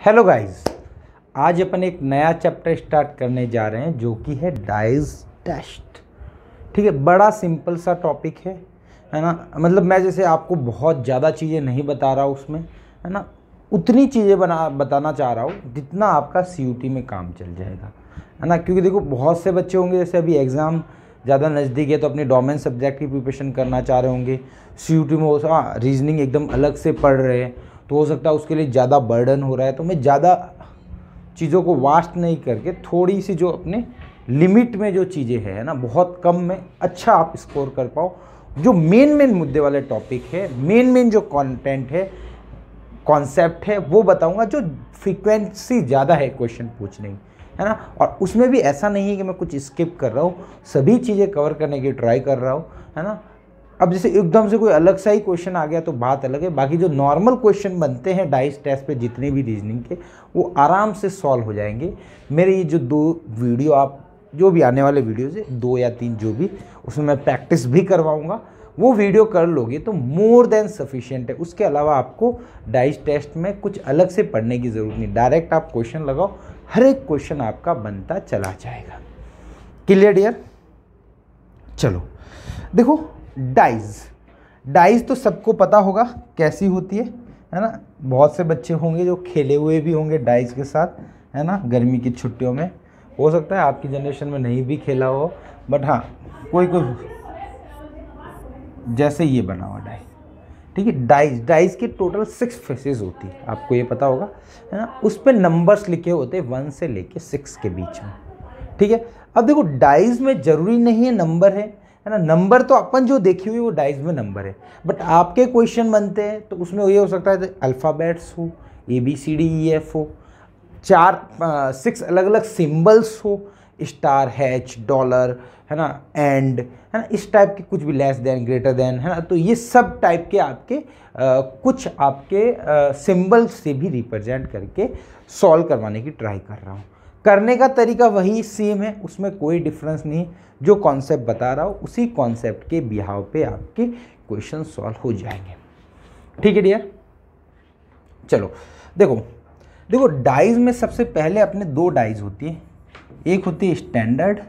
Hello guys, आज अपन एक नया चैप्टर स्टार्ट करने जा रहे हैं जो कि है डाइस टेस्ट। ठीक है, बड़ा सिंपल सा टॉपिक है ना। मतलब मैं जैसे आपको बहुत ज़्यादा चीज़ें नहीं बता रहा हूँ उसमें, है ना, उतनी चीज़ें बताना चाह रहा हूँ जितना आपका सीयूटी में काम चल जाएगा, है ना। क्योंकि देखो बहुत से बच्चे होंगे जैसे अभी एग्ज़ाम ज़्यादा नज़दीक है तो अपने डोमेन सब्जेक्ट की प्रिपरेशन करना चाह रहे होंगे। सीयूटी में हो रीजनिंग एकदम अलग से पढ़ रहे हैं तो हो सकता है उसके लिए ज़्यादा बर्डन हो रहा है। तो मैं ज़्यादा चीज़ों को वास्ट नहीं करके थोड़ी सी जो अपने लिमिट में जो चीज़ें है ना, बहुत कम में अच्छा आप स्कोर कर पाओ। जो मेन मुद्दे वाले टॉपिक है, मेन जो कंटेंट है, कॉन्सेप्ट है, वो बताऊंगा जो फ्रीक्वेंसी ज़्यादा है क्वेश्चन पूछने की, है ना। और उसमें भी ऐसा नहीं है कि मैं कुछ स्किप कर रहा हूँ, सभी चीज़ें कवर करने की ट्राई कर रहा हूँ, है ना। अब जैसे एकदम से कोई अलग सा ही क्वेश्चन आ गया तो बात अलग है, बाकी जो नॉर्मल क्वेश्चन बनते हैं डाइस टेस्ट पे जितने भी रीजनिंग के, वो आराम से सॉल्व हो जाएंगे। मेरे ये जो 2 वीडियो, आप जो भी आने वाले वीडियोज़ है 2 या 3 जो भी, उसमें मैं प्रैक्टिस भी करवाऊँगा। वो वीडियो कर लोगे तो मोर देन सफिशिएंट है। उसके अलावा आपको डाइस टेस्ट में कुछ अलग से पढ़ने की ज़रूरत नहीं, डायरेक्ट आप क्वेश्चन लगाओ, हर एक क्वेश्चन आपका बनता चला जाएगा। Clear dear? चलो देखो, डाइस तो सबको पता होगा कैसी होती है ना। बहुत से बच्चे होंगे जो खेले हुए भी होंगे डाइस के साथ, है ना, गर्मी की छुट्टियों में। हो सकता है आपकी जनरेशन में नहीं भी खेला हो, बट हाँ कोई जैसे ये बना हुआ डाइस, ठीक है। डाइस के टोटल 6 फेसेस होती है, आपको ये पता होगा, है ना। उस पर नंबर्स लिखे होते हैं 1 से लेके 6 के बीच में, ठीक है। अब देखो डाइस में ज़रूरी नहीं है नंबर है ना। नंबर तो अपन जो देखी हुई वो डाइस में नंबर है, बट आपके क्वेश्चन बनते हैं तो उसमें ये हो सकता है अल्फ़ाबेट्स हो, ABCDEF हो, 6 अलग अलग सिंबल्स हो, स्टार, हैच, डॉलर, है ना, एंड, है ना, इस टाइप के कुछ भी, लेस देन, ग्रेटर देन, है ना। तो ये सब टाइप के आपके कुछ आपके सिंबल से भी रिप्रेजेंट करके सॉल्व करवाने की ट्राई कर रहा हूँ। करने का तरीका वही सेम है, उसमें कोई डिफरेंस नहीं। जो कॉन्सेप्ट बता रहा हूँ उसी कॉन्सेप्ट के बिहाव पे आपके क्वेश्चन सॉल्व हो जाएंगे, ठीक है डियर। चलो देखो डाइज में सबसे पहले अपने 2 डाइज होती है, एक होती है स्टैंडर्ड,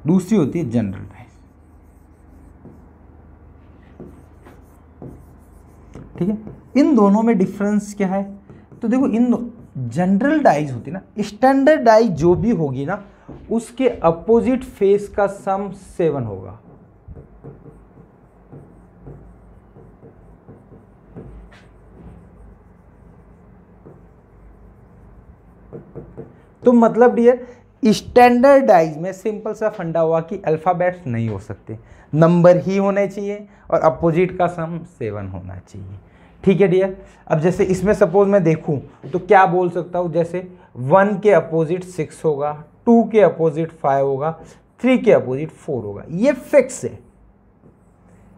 दूसरी होती है जनरल डाइज, ठीक है। इन दोनों में डिफरेंस क्या है? तो देखो जनरल डाइज होती है ना, स्टैंडर्ड डाइज जो भी होगी ना उसके अपोजिट फेस का सम 7 होगा। तो मतलब डियर, स्टैंडर्ड डाइज में सिंपल सा फंडा हुआ कि अल्फाबेट्स नहीं हो सकते, नंबर ही होने चाहिए और अपोजिट का सम 7 होना चाहिए, ठीक है डियर। अब जैसे इसमें सपोज मैं देखूं तो क्या बोल सकता हूं, जैसे 1 के अपोजिट 6 होगा, 2 के अपोजिट 5 होगा, 3 के अपोजिट 4 होगा। ये फिक्स है,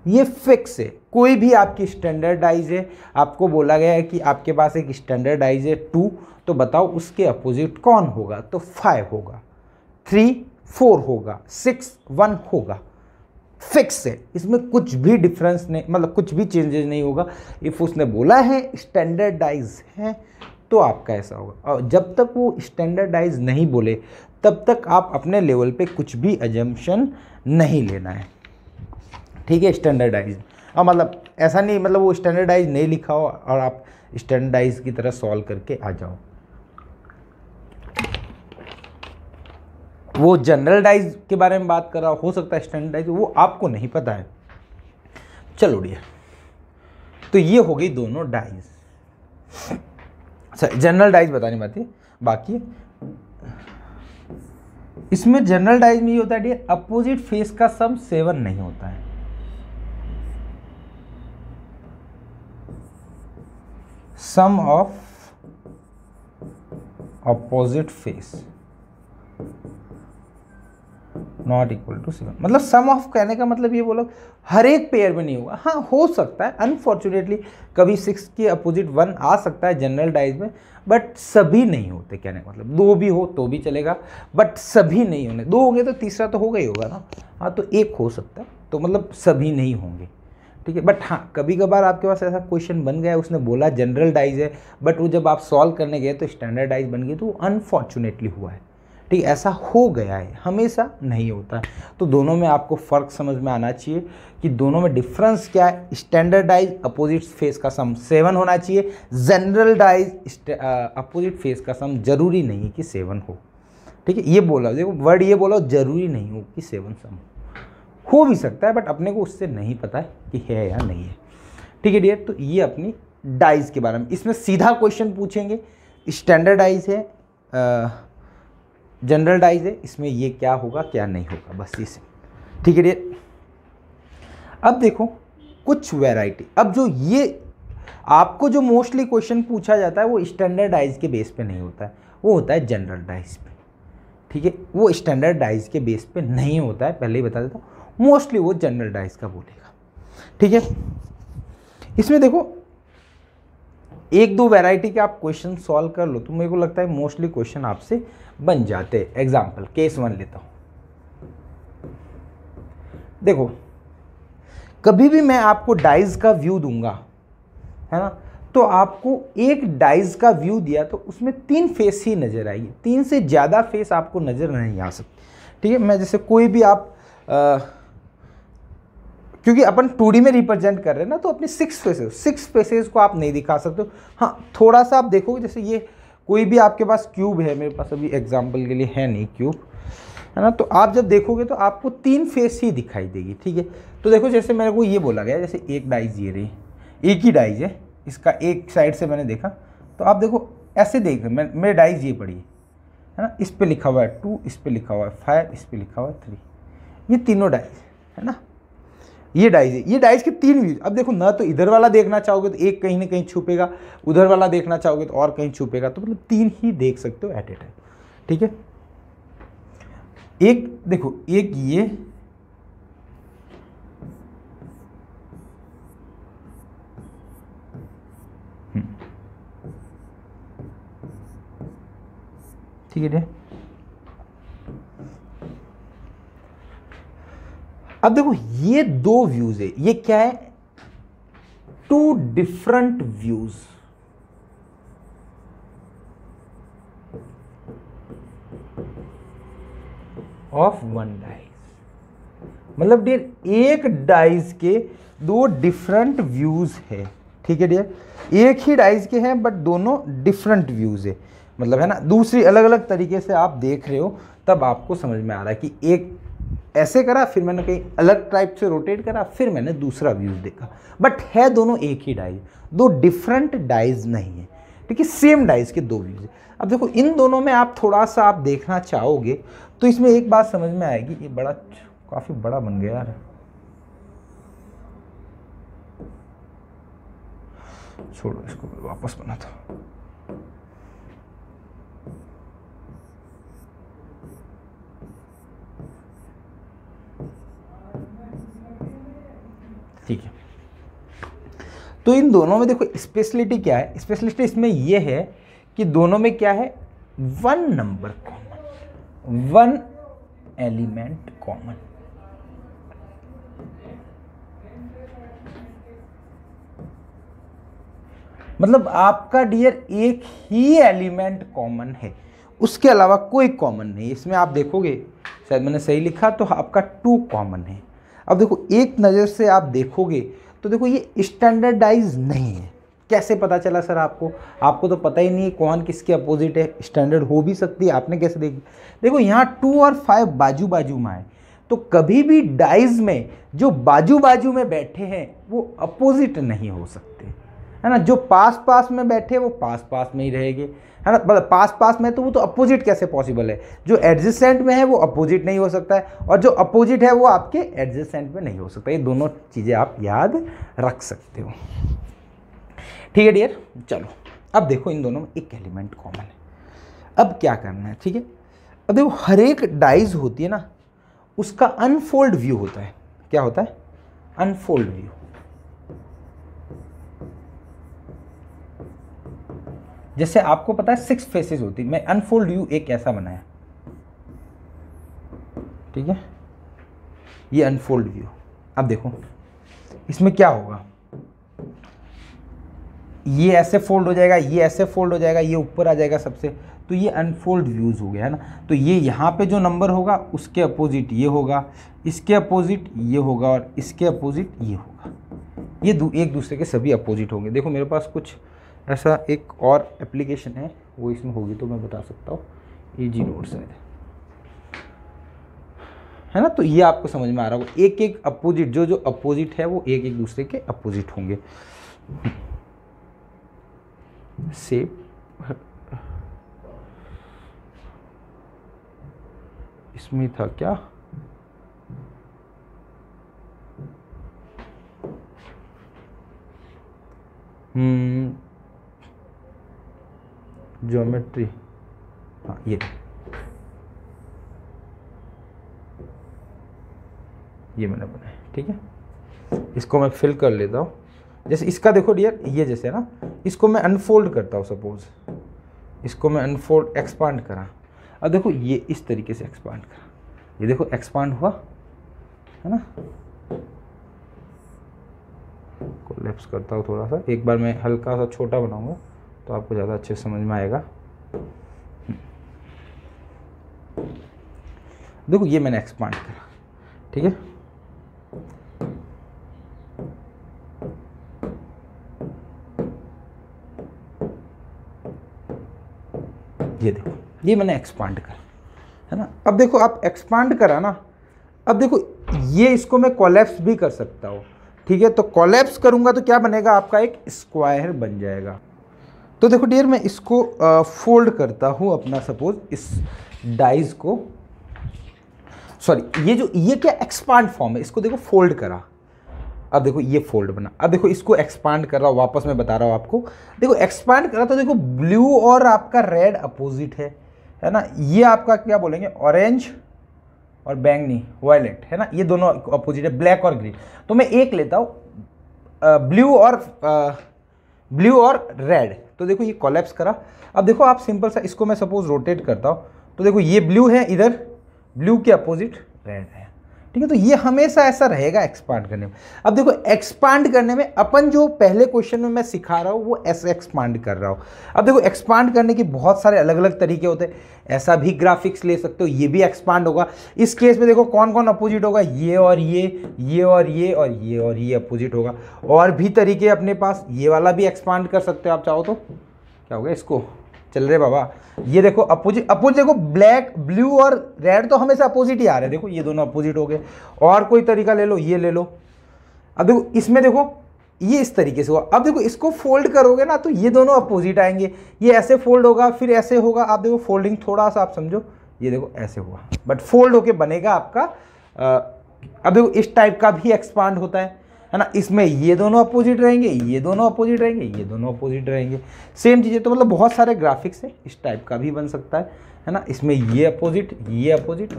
ये फिक्स है। कोई भी आपकी स्टैंडर्डाइज है, आपको बोला गया है कि आपके पास एक स्टैंडर्डाइज है 2, तो बताओ उसके अपोजिट कौन होगा? तो 5 होगा, 3 4 होगा, 6 1 होगा। फिक्स है, इसमें कुछ भी डिफरेंस नहीं, मतलब कुछ भी चेंजेस नहीं होगा। इफ उसने बोला है स्टैंडर्डाइज है तो आपका ऐसा होगा। और जब तक वो स्टैंडर्डाइज नहीं बोले तब तक आप अपने लेवल पे कुछ भी अजम्पशन नहीं लेना है, ठीक है। स्टैंडर्डाइज और मतलब ऐसा नहीं, मतलब वो स्टैंडर्डाइज नहीं लिखा हो और आप स्टैंडर्डाइज की तरह सॉल्व करके आ जाओ। वो जनरल डाइज के बारे में बात कर रहा हो सकता है स्टैंडर्डाइज, वो आपको नहीं पता है। चलो डियर, तो ये हो गई दोनों डाइज। जनरल डाइज बतानी बात है, बाकी इसमें जनरल डाइज में ये होता है डियर, अपोजिट फेस का सम 7 नहीं होता है। Sum of opposite face not equal to 7, मतलब सम ऑफ कहने का मतलब ये बोलो हर एक पेयर में नहीं होगा। हाँ हो सकता है, अनफॉर्चुनेटली कभी 6 के अपोजिट 1 आ सकता है जनरल डाइज में, बट सभी नहीं होते। कहने का मतलब 2 भी हो तो भी चलेगा, बट सभी नहीं होंगे। 2 होंगे तो तीसरा तो होगा ही होगा ना, हाँ तो 1 हो सकता है, तो मतलब सभी नहीं होंगे, ठीक है। बट हाँ, कभी कभार आपके पास ऐसा क्वेश्चन बन गया है, उसने बोला जनरल डाइज है, बट वो जब आप सॉल्व करने गए तो स्टैंडर्डाइज बन गई, तो वो अनफॉर्चुनेटली हुआ है, ठीक है। ऐसा हो गया है, हमेशा नहीं होता है। तो दोनों में आपको फ़र्क समझ में आना चाहिए कि दोनों में डिफरेंस क्या है। स्टैंडर्डाइज अपोजिट फेस का सम 7 होना चाहिए, जनरलडाइज अपोजिट फेस का सम जरूरी नहीं है कि 7 हो, ठीक है। ये बोला, देखो वर्ड ये बोला, जरूरी नहीं हो कि 7 सम हो भी सकता है, बट अपने को उससे नहीं पता है कि है या नहीं है, ठीक है डियर। तो ये अपनी डाइज के बारे में, इसमें सीधा क्वेश्चन पूछेंगे, स्टैंडर्डाइज है जनरल डाइज है, इसमें ये क्या होगा क्या नहीं होगा, बस इसे, ठीक है डियर। अब देखो कुछ वैरायटी, अब जो ये आपको जो मोस्टली क्वेश्चन पूछा जाता है वो स्टैंडर्डाइज के बेस पे नहीं होता है, वो होता है जनरल डाइज पे, ठीक है। वो स्टैंडर्डाइज के बेस पे नहीं होता है, पहले ही बता देता हूँ, मोस्टली वो जनरल डाइज का बोलेगा, ठीक है। इसमें देखो एक दो वैरायटी के आप क्वेश्चन सॉल्व कर लो तो मेरे को लगता है मोस्टली क्वेश्चन आपसे बन जाते हैं। एग्जाम्पल केस 1 लेता हूं, देखो कभी भी मैं आपको डाइज का व्यू दूंगा, है ना, तो आपको एक डाइज का व्यू दिया तो उसमें 3 फेस ही नजर आएगी, 3 से ज़्यादा फेस आपको नजर नहीं आ सकती, ठीक है। मैं जैसे कोई भी आप क्योंकि अपन 2D में रिप्रेजेंट कर रहे हैं ना, तो अपने 6 फेसेस को आप नहीं दिखा सकते हो। हाँ, थोड़ा सा आप देखोगे, जैसे ये कोई भी आपके पास क्यूब है, मेरे पास अभी एग्जांपल के लिए है नहीं क्यूब, है ना, तो आप जब देखोगे तो आपको 3 फेस ही दिखाई देगी, ठीक है। तो देखो जैसे मेरे को ये बोला गया, जैसे एक डाइज ये रही, एक ही डाइज है, इसका एक साइड से मैंने देखा, तो आप देखो ऐसे देख रहे, मेरे डाइज ये पड़ी है ना, इस पर लिखा हुआ है 2, इस पर लिखा हुआ है 5, इस पर लिखा हुआ है 3, ये तीनों डाइज है ना, ये डाइज है, ये डाइज के 3 व्यूज। अब देखो ना, तो इधर वाला देखना चाहोगे तो एक कहीं ना कहीं छुपेगा, उधर वाला देखना चाहोगे तो और कहीं छुपेगा, तो मतलब 3 ही देख सकते हो एट ए टाइम, ठीक है। एक देखो, एक ये, ठीक है। अब देखो ये 2 व्यूज है, ये क्या है, 2 डिफरेंट व्यूज, ऑफ 1 डाइज, मतलब डियर एक डाइज के 2 डिफरेंट व्यूज है, ठीक है डियर। एक ही डाइज के हैं बट दोनों डिफरेंट व्यूज है, मतलब है ना, दूसरी अलग अलग तरीके से आप देख रहे हो, तब आपको समझ में आ रहा है कि एक ऐसे करा, फिर मैंने कहीं अलग टाइप से रोटेट करा, फिर मैंने दूसरा व्यूज देखा, बट है दोनों एक ही डाइज, 2 डिफरेंट डाइज नहीं है, ठीक है, सेम डाइज के 2 व्यूज है। अब देखो इन दोनों में आप थोड़ा सा आप देखना चाहोगे तो इसमें एक बात समझ में आएगी, ये बड़ा काफी बड़ा बन गया यार, छोड़ो इसको, वापस बनाता हूं। ठीक है, तो इन दोनों में देखो स्पेशलिटी क्या है, स्पेशलिटी इसमें यह है कि दोनों में क्या है, 1 नंबर कॉमन, 1 एलिमेंट कॉमन, मतलब आपका डियर एक ही एलिमेंट कॉमन है, उसके अलावा कोई कॉमन नहीं। इसमें आप देखोगे, शायद मैंने सही लिखा, तो आपका 2 कॉमन है। अब देखो एक नज़र से आप देखोगे तो देखो ये स्टैंडर्डाइज नहीं है। कैसे पता चला सर आपको? आपको तो पता ही नहीं है कौन किसके अपोजिट है, स्टैंडर्ड हो भी सकती है, आपने कैसे देखी? देखो यहाँ 2 और 5 बाजू बाजू में आए, तो कभी भी डाइज में जो बाजू बाजू में बैठे हैं वो अपोजिट नहीं हो सकते, है ना। जो पास पास में बैठे वो पास पास में ही रहेंगे, है ना, मतलब पास पास में, तो वो तो अपोजिट कैसे पॉसिबल है? जो एडजेसेंट में है वो अपोजिट नहीं हो सकता है, और जो अपोजिट है वो आपके एडजेसेंट में नहीं हो सकता। ये दोनों चीज़ें आप याद रख सकते हो, ठीक है डियर। चलो अब देखो इन दोनों में एक एलिमेंट कॉमन है, अब क्या करना है, ठीक है। अब देखो हर एक डाइज होती है ना, उसका अनफोल्ड व्यू होता है। क्या होता है? Unfold view. जैसे आपको पता है 6 फेसेस होती है, मैं अनफोल्ड व्यू एक ऐसा बनाया, ठीक है, ये अनफोल्ड व्यू। अब देखो इसमें क्या होगा, ये ऐसे फोल्ड हो जाएगा, ये ऐसे फोल्ड हो जाएगा, ये ऊपर आ जाएगा सबसे, तो ये अनफोल्ड व्यूज हो गया है ना। तो ये यहाँ पे जो नंबर होगा उसके अपोजिट ये होगा, इसके अपोजिट ये होगा और इसके अपोजिट ये होगा। ये एक दूसरे के सभी अपोजिट होंगे। देखो मेरे पास कुछ ऐसा एक और एप्लीकेशन है, वो इसमें होगी तो मैं बता सकता हूँ, इजी नोट शायद है ना। तो ये आपको समझ में आ रहा होगा, एक एक अपोजिट, जो अपोजिट है वो एक एक दूसरे के अपोजिट होंगे। सेम इसमें था क्या, ज्योमेट्री, हाँ ये मैंने बनाया, ठीक है। इसको मैं फिल कर लेता हूँ। जैसे इसका देखो डियर, ये जैसे ना, इसको मैं अनफोल्ड करता हूँ, सपोज इसको मैं अनफोल्ड एक्सपांड करा, अब देखो ये इस तरीके से एक्सपांड करा, ये देखो एक्सपांड हुआ है ना। कोलैप्स करता हूँ थोड़ा सा, एक बार मैं हल्का सा छोटा बनाऊंगा तो आपको ज़्यादा अच्छे समझ में आएगा। देखो ये मैंने एक्सपांड करा, ठीक है। ये देखो ये मैंने एक्सपांड करा है ना। अब देखो आप एक्सपांड करा ना, अब देखो ये इसको मैं कोलैप्स भी कर सकता हूँ, ठीक है। तो कोलैप्स करूंगा तो क्या बनेगा, आपका एक स्क्वायर बन जाएगा। तो देखो डियर मैं इसको फोल्ड करता हूँ अपना, सपोज इस डाइज को, सॉरी ये क्या एक्सपांड फॉर्म है, इसको देखो फोल्ड करा, अब देखो ये फोल्ड बना। अब देखो इसको एक्सपांड कर रहा हूँ, वापस मैं बता रहा हूँ आपको, देखो एक्सपांड करा तो देखो ब्लू और आपका रेड अपोजिट है ना। ये आपका क्या बोलेंगे, ऑरेंज और बैंगनी वायलेट है ना, ये दोनों अपोजिट है, ब्लैक और ग्रीन। तो मैं एक लेता हूँ ब्लू और रेड, तो देखो ये कोलैप्स करा। अब देखो आप सिंपल सा इसको मैं सपोज रोटेट करता हूँ, तो देखो ये ब्लू है, इधर ब्लू के अपोजिट रेड है, ठीक है। तो ये हमेशा ऐसा रहेगा एक्सपांड करने में। अब देखो एक्सपांड करने में अपन जो पहले क्वेश्चन में मैं सिखा रहा हूँ वो ऐसे एक्सपांड कर रहा हूँ। अब देखो एक्सपांड करने के बहुत सारे अलग अलग तरीके होते हैं, ऐसा भी ग्राफिक्स ले सकते हो, ये भी एक्सपांड होगा। इस केस में देखो कौन कौन अपोजिट होगा, ये और ये और ये और ये और ये अपोजिट होगा। और भी तरीके अपने पास, ये वाला भी एक्सपांड कर सकते हो आप चाहो तो। क्या हो गया इसको, चल रहे बाबा, ये देखो अपोजिट देखो, ब्लैक ब्लू और रेड तो हमेशा अपोजिट ही आ रहे हैं, देखो ये दोनों अपोजिट हो गए। और कोई तरीका ले लो, ये ले लो। अब देखो इसमें देखो ये इस तरीके से हुआ। अब देखो इसको फोल्ड करोगे ना तो ये दोनों अपोजिट आएंगे, ये ऐसे फोल्ड होगा फिर ऐसे होगा। आप देखो फोल्डिंग थोड़ा सा आप समझो, ये देखो ऐसे हुआ बट फोल्ड होके बनेगा आपका। अब देखो इस टाइप का भी एक्सपांड होता है ना, इसमें ये दोनों अपोजिट रहेंगे, ये दोनों अपोजिट रहेंगे, ये दोनों अपोजिट रहेंगे, सेम चीज़ें। तो मतलब बहुत सारे ग्राफिक्स है, इस टाइप का भी बन सकता है ना। इसमें ये अपोजिट और ये अपोजिट है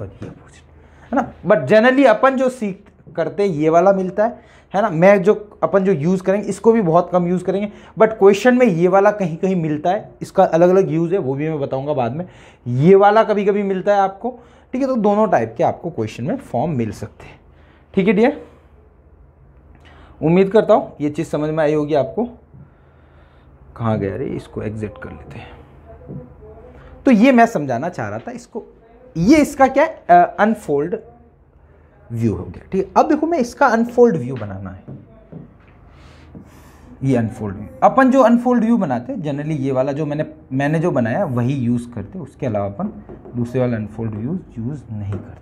ना। बट जनरली अपन जो सीख करते हैं ये वाला मिलता है ना। मैं जो अपन जो यूज़ करेंगे इसको भी बहुत कम यूज़ करेंगे, बट क्वेश्चन में ये वाला कहीं कहीं मिलता है, इसका अलग अलग यूज़ है वो भी मैं बताऊँगा बाद में। ये वाला कभी कभी मिलता है आपको, ठीक है। तो दोनों टाइप के आपको क्वेश्चन में फॉर्म मिल सकते हैं, ठीक है डियर। उम्मीद करता हूँ ये चीज़ समझ में आई होगी आपको। कहाँ गया रे, इसको एग्जिट कर लेते हैं। तो ये मैं समझाना चाह रहा था इसको, ये इसका क्या है, अनफोल्ड व्यू हो गया, ठीक है। अब देखो मैं इसका अनफोल्ड व्यू बनाना है, ये अनफोल्ड व्यू। अपन जो अनफोल्ड व्यू बनाते हैं जनरली ये वाला जो मैंने जो बनाया वही यूज़ करते, उसके अलावा अपन दूसरे वाला अनफोल्ड व्यू यूज़ नहीं करते।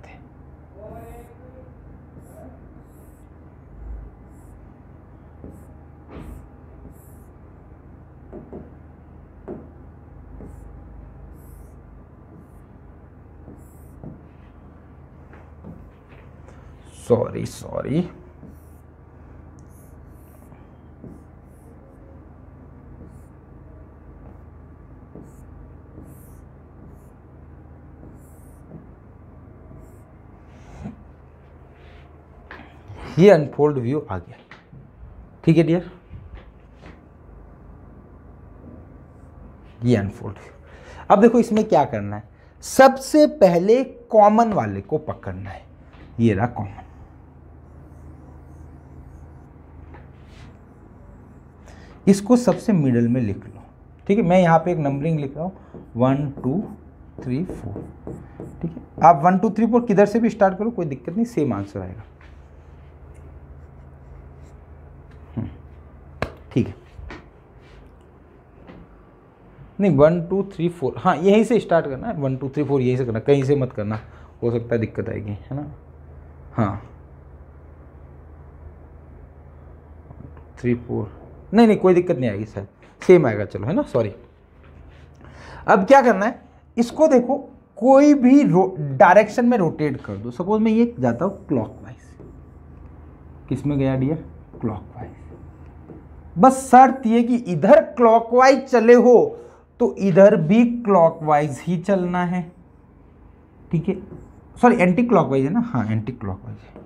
सॉरी ये अनफोल्ड व्यू आ गया, ठीक है डियर। ये अनफोल्ड व्यू। अब देखो इसमें क्या करना है, सबसे पहले कॉमन वाले को पकड़ना है, ये रहा कॉमन। इसको सबसे मिडल में लिख लो, ठीक है। मैं यहाँ पे एक नंबरिंग लिख रहा हूँ 1 2 3 4, ठीक है। आप 1 2 3 4 किधर से भी स्टार्ट करो, कोई दिक्कत नहीं, सेम आंसर आएगा, ठीक है। नहीं 1 2 3 4, हाँ यहीं से स्टार्ट करना है, 1 2 3 4 यहीं से करना, कहीं से मत करना, हो सकता है दिक्कत आएगी, है ना। हाँ 3 4, नहीं कोई दिक्कत नहीं आएगी, शायद सेम आएगा, चलो, है ना, सॉरी। अब क्या करना है, इसको देखो कोई भी डायरेक्शन में रोटेट कर दो। सपोज मैं ये जाता हूँ क्लॉकवाइज, किस में गया डियर, क्लॉकवाइज। बस शर्त ये कि इधर क्लॉकवाइज चले हो तो इधर भी क्लॉकवाइज ही चलना है, ठीक है। सॉरी एंटी क्लॉकवाइज है ना, हाँ एंटी क्लॉकवाइज है,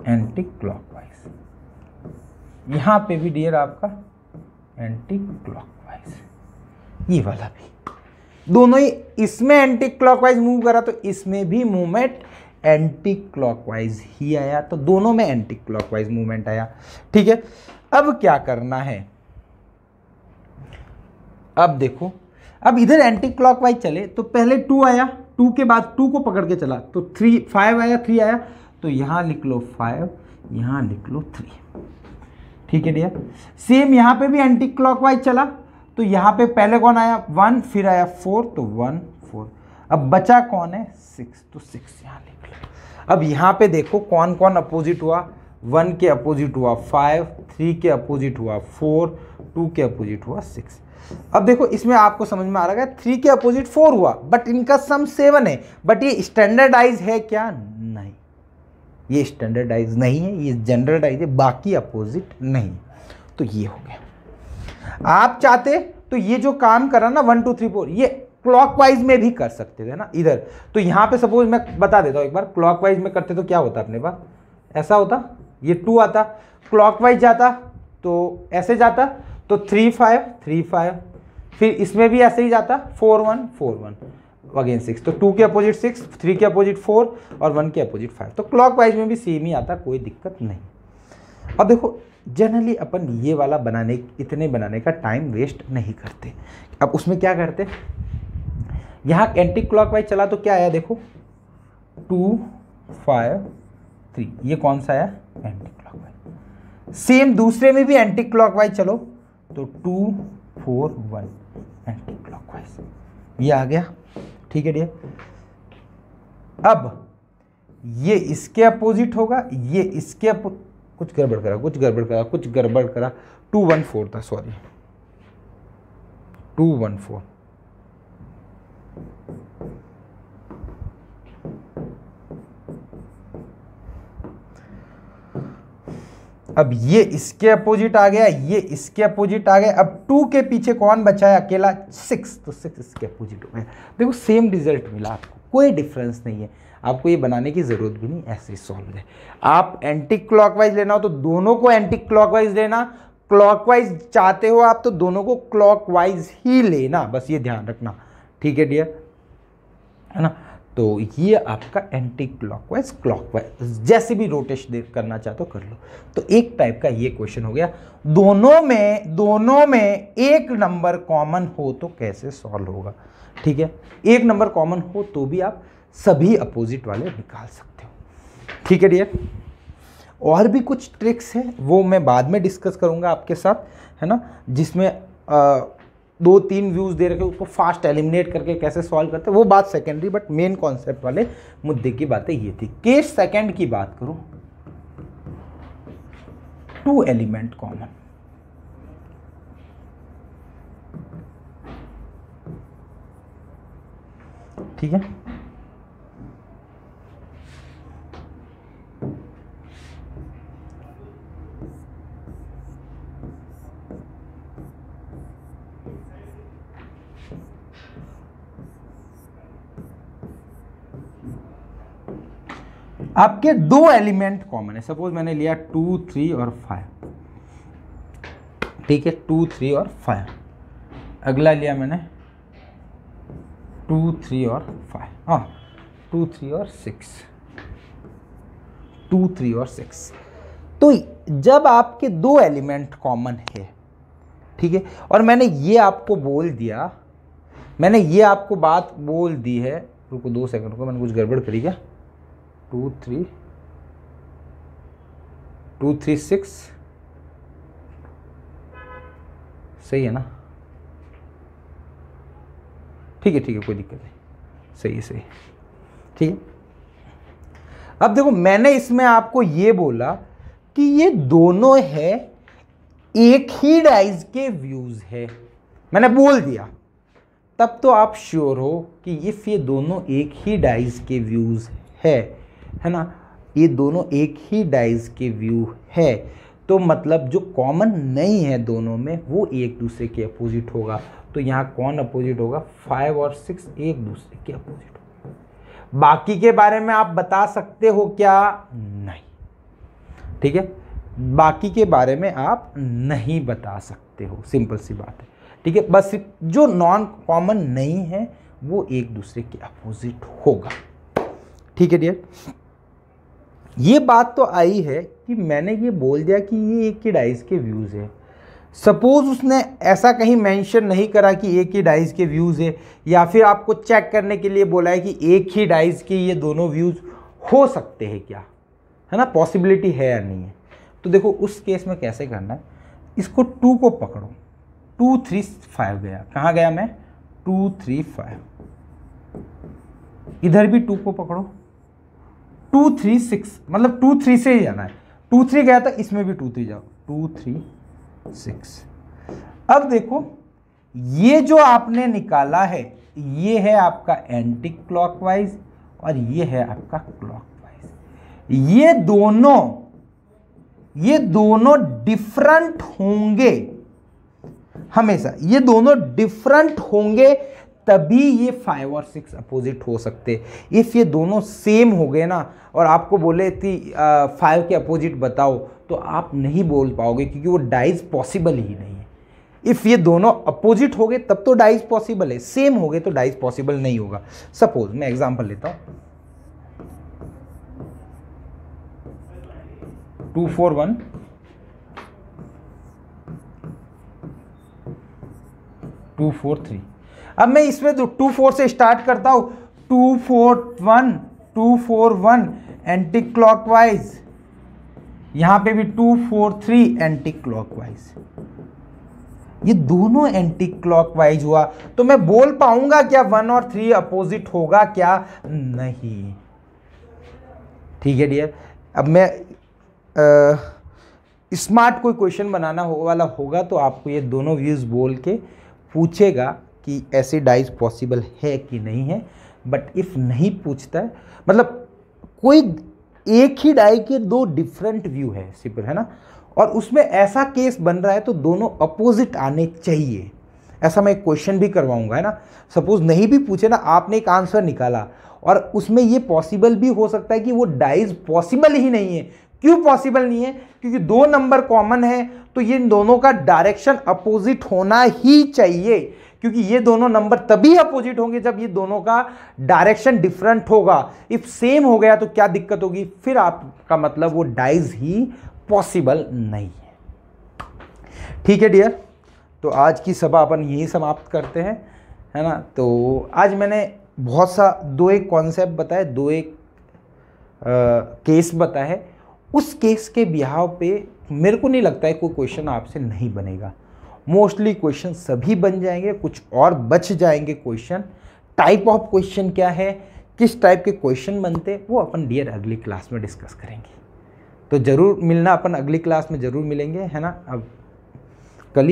एंटी क्लॉकवाइज। यहां पे भी डियर आपका एंटी क्लॉकवाइज, ये वाला भी, दोनों ही, इसमें एंटी क्लॉकवाइज मूव करा तो इसमें भी मूवमेंट एंटी क्लॉकवाइज ही आया, तो दोनों में एंटी क्लॉकवाइज मूवमेंट आया, ठीक है। अब क्या करना है, अब देखो, अब इधर एंटी क्लॉकवाइज चले तो पहले 2 आया, 2 के बाद 2 को पकड़ के चला तो 3 5 आया, 3 आया, तो यहां लिख लो 5, यहां लिख लो 3, ठीक है डियर। सेम यहां पे भी एंटी क्लॉकवाइज चला तो यहां पे पहले कौन आया 1, फिर आया 4, तो 1 4, अब बचा कौन है 6, तो 6 यहां लिख लो। अब यहां पे देखो कौन कौन अपोजिट हुआ, 1 के अपोजिट हुआ 5, 3 के अपोजिट हुआ 4, 2 के अपोजिट हुआ 6। अब देखो इसमें आपको समझ में आ रहा है 3 के अपोजिट 4 हुआ, बट इनका सम 7 है, बट ये स्टैंडर्डाइज है क्या, नहीं, ये स्टैंडर्डाइज नहीं है, ये जनरलाइज है, बाकी अपोजिट नहीं, तो ये हो गया। आप चाहते तो ये जो काम करा ना 1 2 3 4, ये क्लॉकवाइज में भी कर सकते थे ना इधर, तो यहां पे सपोज मैं बता देता हूं एक बार, क्लॉकवाइज में करते तो क्या होता अपने पास, ऐसा होता, ये 2 आता, क्लॉकवाइज जाता तो ऐसे जाता, तो 3 5 3 5, फिर इसमें भी ऐसे ही जाता 4 1 4 1 अगेन 6, तो 2 के अपोजिट 6, 3 के अपोजिट 4 और 1 के अपोजिट 5, तो क्लॉकवाइज में भी सेम ही आता, कोई दिक्कत नहीं। अब देखो जनरली अपन ये वाला इतने बनाने का टाइम वेस्ट नहीं करते। अब उसमें क्या करते, यहाँ एंटी क्लॉकवाइज चला तो क्या आया देखो 2 5 3, ये कौन सा आया एंटी क्लॉकवाइज। सेम दूसरे में भी एंटी क्लॉकवाइज चलो तो 2 4 1 एंटी क्लॉकवाइज, ये आ गया, ठीक है डियर। अब ये इसके अपोजिट होगा, ये इसके कुछ गड़बड़ करा 2 1 4 था, सॉरी 2 1 4, अब ये इसके अपोजिट आ गया, ये इसके अपोजिट आ गया, अब 2 के पीछे कौन बचा है अकेला 6, तो 6 इसके अपोजिट हो गया। देखो सेम रिजल्ट मिला आपको, कोई डिफरेंस नहीं है, आपको ये बनाने की जरूरत भी नहीं, ऐसे ही सॉल्व हो जाए। आप एंटी क्लॉकवाइज लेना हो तो दोनों को एंटी क्लॉकवाइज लेना, क्लॉकवाइज चाहते हो आप तो दोनों को क्लॉकवाइज ही लेना, बस ये ध्यान रखना, ठीक है डियर, है ना। तो ये आपका एंटी क्लॉकवाइज क्लॉकवाइज जैसे भी रोटेशन करना चाहते हो कर लो। तो एक टाइप का ये क्वेश्चन हो गया, दोनों में एक नंबर कॉमन हो तो कैसे सॉल्व होगा, ठीक है। एक नंबर कॉमन हो तो भी आप सभी अपोजिट वाले निकाल सकते हो, ठीक है डियर। और भी कुछ ट्रिक्स हैं वो मैं बाद में डिस्कस करूंगा आपके साथ, है ना, जिसमें 2-3 व्यूज दे रखे उसको फास्ट एलिमिनेट करके कैसे सॉल्व करते हैं वो बात सेकेंडरी, बट मेन कॉन्सेप्ट वाले मुद्दे की बातें ये थी। केस सेकंड की बात करूं, 2 एलिमेंट कॉमन, ठीक है। आपके 2 एलिमेंट कॉमन है, सपोज मैंने लिया 2 3 और 5, ठीक है, 2 3 और 5। अगला लिया मैंने 2 3 और 5, हाँ 2 3 और 6, 2 3 और 6। तो जब आपके दो एलिमेंट कॉमन है, ठीक है, और मैंने ये आपको बोल दिया, मैंने ये आपको बात बोल दी है, रुको 2 सेकंड को, मैंने कुछ गड़बड़ करी क्या, 2 3 2 3 6 सही है ना, ठीक है कोई दिक्कत नहीं, सही, ठीक है। अब देखो मैंने इसमें आपको ये बोला कि ये दोनों है एक ही डाइज के व्यूज है, मैंने बोल दिया, तब तो आप श्योर हो कि इफ ये दोनों एक ही डाइज के व्यूज है ना, ये दोनों एक ही डाइज के व्यू है, तो मतलब जो कॉमन नहीं है दोनों में वो एक दूसरे के अपोजिट होगा। तो यहाँ कौन अपोजिट होगा, 5 और 6 एक दूसरे के अपोजिट होगा। बाकी के बारे में आप बता सकते हो क्या, नहीं, ठीक है, बाकी के बारे में आप नहीं बता सकते हो, सिंपल सी बात है, ठीक है। बस जो नॉन कॉमन नहीं है वो एक दूसरे के अपोजिट होगा, ठीक है डियर। ये बात तो आई है कि मैंने ये बोल दिया कि ये एक ही डाइज के व्यूज है। सपोज उसने ऐसा कहीं मेंशन नहीं करा कि एक ही डाइज के व्यूज है, या फिर आपको चेक करने के लिए बोला है कि एक ही डाइज के ये दोनों व्यूज हो सकते हैं क्या, है ना, पॉसिबिलिटी है या नहीं है। तो देखो उस केस में कैसे करना है, इसको 2 को पकड़ो, 2 3 5 गया, कहाँ गया मैं, 2 3 5, इधर भी 2 को पकड़ो, 2 3 6, मतलब 2 3 से ही जाना है, 2 3 गया था, इसमें भी 2 3 जाओ, 2 3 6। अब देखो ये जो आपने निकाला है ये है आपका एंटी क्लॉकवाइज और ये है आपका क्लॉकवाइज। ये दोनों डिफरेंट होंगे हमेशा, ये दोनों डिफरेंट होंगे तभी ये 5 और 6 अपोजिट हो सकते। इफ ये दोनों सेम हो गए ना और आपको बोले थी 5 के अपोजिट बताओ, तो आप नहीं बोल पाओगे क्योंकि वो डाइज पॉसिबल ही नहीं है। इफ ये दोनों अपोजिट हो गए तब तो डाइज पॉसिबल है, सेम हो गए तो डाइज पॉसिबल नहीं होगा। सपोज मैं एग्जांपल लेता हूं, 2 4 1 2 4 3। अब मैं इसमें 2 4 से स्टार्ट करता हूं, 2 4 1 2 4 1 एंटी क्लॉकवाइज, यहां पे भी 2 4 3 एंटी क्लॉकवाइज, ये दोनों एंटी क्लॉकवाइज हुआ तो मैं बोल पाऊंगा क्या 1 और 3 अपोजिट होगा क्या, नहीं, ठीक है डियर। अब मैं स्मार्ट कोई क्वेश्चन बनाना वाला होगा तो आपको ये दोनों व्यूज बोल के पूछेगा कि ऐसे डाइज पॉसिबल है कि नहीं है। बट इफ नहीं पूछता है, मतलब कोई एक ही डाई के 2 डिफरेंट व्यू है सिंपल, है ना, और उसमें ऐसा केस बन रहा है तो दोनों अपोजिट आने चाहिए, ऐसा मैं एक क्वेश्चन भी करवाऊंगा, है ना। सपोज नहीं भी पूछे ना, आपने एक आंसर निकाला और उसमें ये पॉसिबल भी हो सकता है कि वो डाइज पॉसिबल ही नहीं है। क्यों पॉसिबल नहीं है, क्योंकि 2 नंबर कॉमन है तो ये दोनों का डायरेक्शन अपोजिट होना ही चाहिए, क्योंकि ये दोनों नंबर तभी अपोजिट होंगे जब ये दोनों का डायरेक्शन डिफरेंट होगा। इफ सेम हो गया तो क्या दिक्कत होगी, फिर आपका मतलब वो डाइज ही पॉसिबल नहीं है, ठीक है डियर। तो आज की सभा अपन यही समाप्त करते हैं, है ना। तो आज मैंने बहुत सा 2 एक कॉन्सेप्ट बताए, 2 एक केस बताए, उस केस के बिहाव पे मेरे को नहीं लगता है कोई क्वेश्चन आपसे नहीं बनेगा। मोस्टली क्वेश्चन सभी बन जाएंगे, कुछ और बच जाएंगे क्वेश्चन। टाइप ऑफ क्वेश्चन क्या है, किस टाइप के क्वेश्चन बनते, वो अपन डियर अगली क्लास में डिस्कस करेंगे। तो ज़रूर मिलना, अपन अगली क्लास में ज़रूर मिलेंगे, है ना। अब कल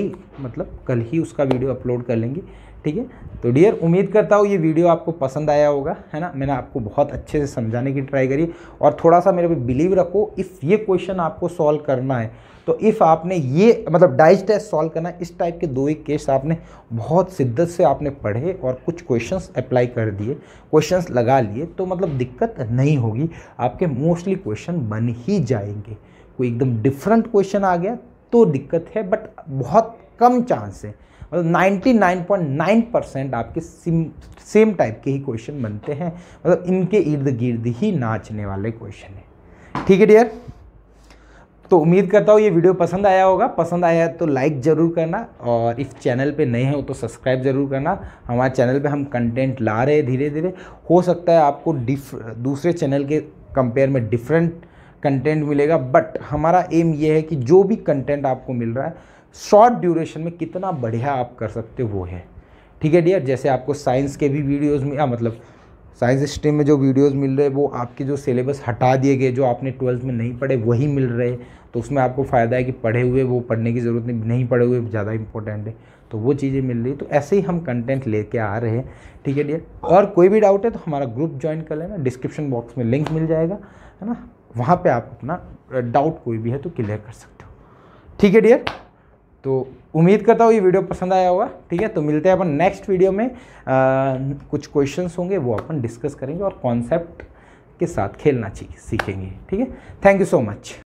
ही उसका वीडियो अपलोड कर लेंगे, ठीक है। तो डियर उम्मीद करता हूँ ये वीडियो आपको पसंद आया होगा, है ना। मैंने आपको बहुत अच्छे से समझाने की ट्राई करी और थोड़ा सा मेरे पे बिलीव रखो। इफ़ ये क्वेश्चन आपको सॉल्व करना है तो इफ़ आपने ये डाइज टेस्ट सॉल्व करना है, इस टाइप के 2 एक केस आपने बहुत शिद्दत से आपने पढ़े और कुछ क्वेश्चंस अप्लाई कर दिए, क्वेश्चंस लगा लिए, तो दिक्कत नहीं होगी, आपके मोस्टली क्वेश्चन बन ही जाएंगे। कोई एकदम डिफरेंट क्वेश्चन आ गया तो दिक्कत है, बट बहुत कम चांस है, 99.9% आपके सेम टाइप के ही क्वेश्चन बनते हैं, इनके इर्द गिर्द ही नाचने वाले क्वेश्चन है, ठीक है डियर। तो उम्मीद करता हूँ ये वीडियो पसंद आया होगा। पसंद आया तो लाइक ज़रूर करना, और इस चैनल पे नए हो तो सब्सक्राइब ज़रूर करना। हमारे चैनल पे हम कंटेंट ला रहे हैं धीरे धीरे। हो सकता है आपको दूसरे चैनल के कंपेयर में डिफरेंट कंटेंट मिलेगा, बट हमारा एम ये है कि जो भी कंटेंट आपको मिल रहा है शॉर्ट ड्यूरेशन में कितना बढ़िया आप कर सकते हो वो है। ठीक है डियर, जैसे आपको साइंस के भी वीडियोज़ में मतलब साइंस स्ट्रीम में जो वीडियोस मिल रहे हैं वो आपके जो सिलेबस हटा दिए गए, जो आपने 12th में नहीं पढ़े वही मिल रहे, तो उसमें आपको फ़ायदा है कि पढ़े हुए वो पढ़ने की ज़रूरत नहीं पढ़े हुए ज़्यादा इंपॉर्टेंट है, तो वो चीज़ें मिल रही। तो ऐसे ही हम कंटेंट लेके आ रहे हैं। ठीक है डियर, और कोई भी डाउट है तो हमारा ग्रुप ज्वाइन कर लेना, डिस्क्रिप्शन बॉक्स में लिंक मिल जाएगा, है ना, वहाँ पर आप अपना डाउट कोई भी है तो क्लियर कर सकते हो। ठीक है डियर, तो उम्मीद करता हूँ ये वीडियो पसंद आया होगा। ठीक है, तो मिलते हैं अपन नेक्स्ट वीडियो में। कुछ क्वेश्चंस होंगे वो अपन डिस्कस करेंगे और कॉन्सेप्ट के साथ खेलना सीखेंगे। ठीक है, थैंक यू सो मच।